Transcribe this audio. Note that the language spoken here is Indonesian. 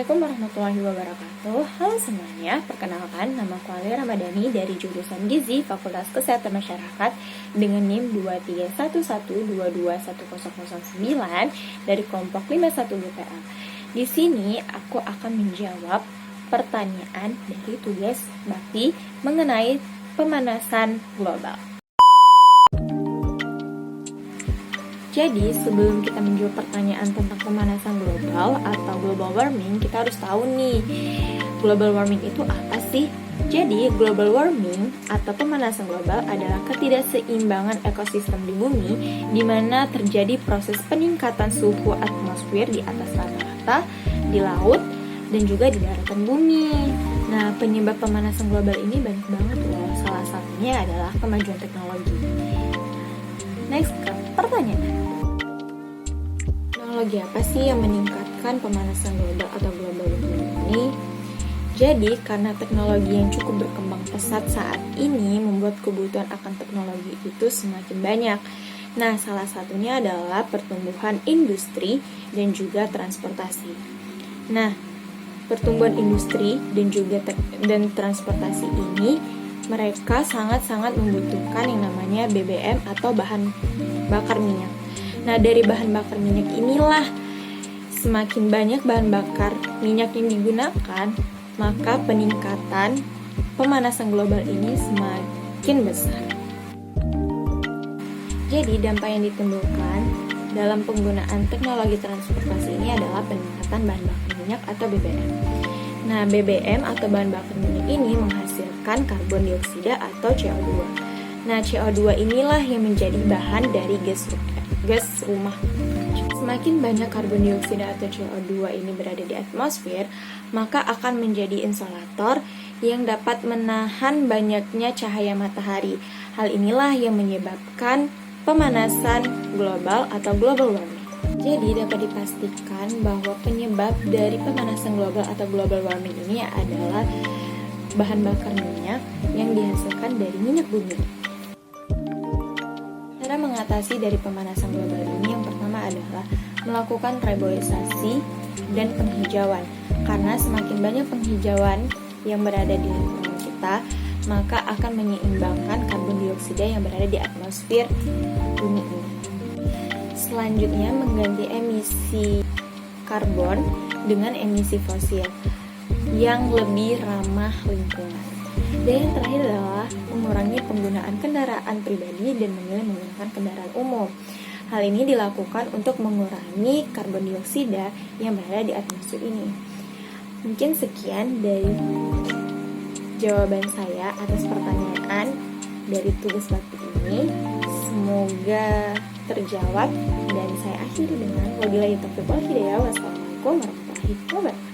Assalamualaikum warahmatullahi wabarakatuh. Halo semuanya, perkenalkan nama aku Alia Ramadhani dari jurusan Gizi Fakultas Kesehatan Masyarakat dengan NIM 23112210009 dari kelompok 51 BPA. Di sini aku akan menjawab pertanyaan dari tugas bakti mengenai pemanasan global. Jadi, sebelum kita menjawab pertanyaan tentang pemanasan global atau global warming, kita harus tahu nih, global warming itu apa sih? Jadi, global warming atau pemanasan global adalah ketidakseimbangan ekosistem di bumi, di mana terjadi proses peningkatan suhu atmosfer di atas rata-rata, di laut, dan juga di daratan bumi. Nah, penyebab pemanasan global ini banyak banget loh. Salah satunya adalah kemajuan teknologi. Next, pertanyaan. Teknologi apa sih yang meningkatkan pemanasan global atau global warming ini? Jadi, karena teknologi yang cukup berkembang pesat saat ini membuat kebutuhan akan teknologi itu semakin banyak. Nah, salah satunya adalah pertumbuhan industri dan juga transportasi. Nah, pertumbuhan industri dan juga transportasi ini mereka sangat-sangat membutuhkan yang namanya BBM atau bahan bakar minyak. Nah, dari bahan bakar minyak inilah semakin banyak bahan bakar minyak yang digunakan, maka peningkatan pemanasan global ini semakin besar. Jadi, dampak yang ditimbulkan dalam penggunaan teknologi transportasi ini adalah peningkatan bahan bakar minyak atau BBM. Nah, BBM atau bahan bakar minyak ini menghasilkan karbon dioksida atau CO2. Nah, CO2 inilah yang menjadi bahan dari gas rumah. Semakin banyak karbon dioksida atau CO2 ini berada di atmosfer, maka akan menjadi insolator yang dapat menahan banyaknya cahaya matahari. Hal inilah yang menyebabkan pemanasan global atau global warming. Jadi dapat dipastikan bahwa penyebab dari pemanasan global atau global warming ini adalah bahan bakar minyak yang dihasilkan dari minyak bumi. Cara mengatasi dari pemanasan global ini yang pertama adalah melakukan reboisasi dan penghijauan. Karena semakin banyak penghijauan yang berada di lingkungan kita, maka akan menyeimbangkan karbon dioksida yang berada di atmosfer bumi ini. Selanjutnya, mengganti emisi karbon dengan emisi fosil yang lebih ramah lingkungan. Dan yang terakhir adalah mengurangi penggunaan kendaraan pribadi dan memilih menggunakan kendaraan umum. Hal ini dilakukan untuk mengurangi karbon dioksida yang berada di atmosfer ini. Mungkin sekian dari jawaban saya atas pertanyaan dari tugas bakti ini. Semoga terjawab dan saya akhiri dengan wabillahi taufiq wal hidayah. Wassalamualaikum warahmatullahi wabarakatuh.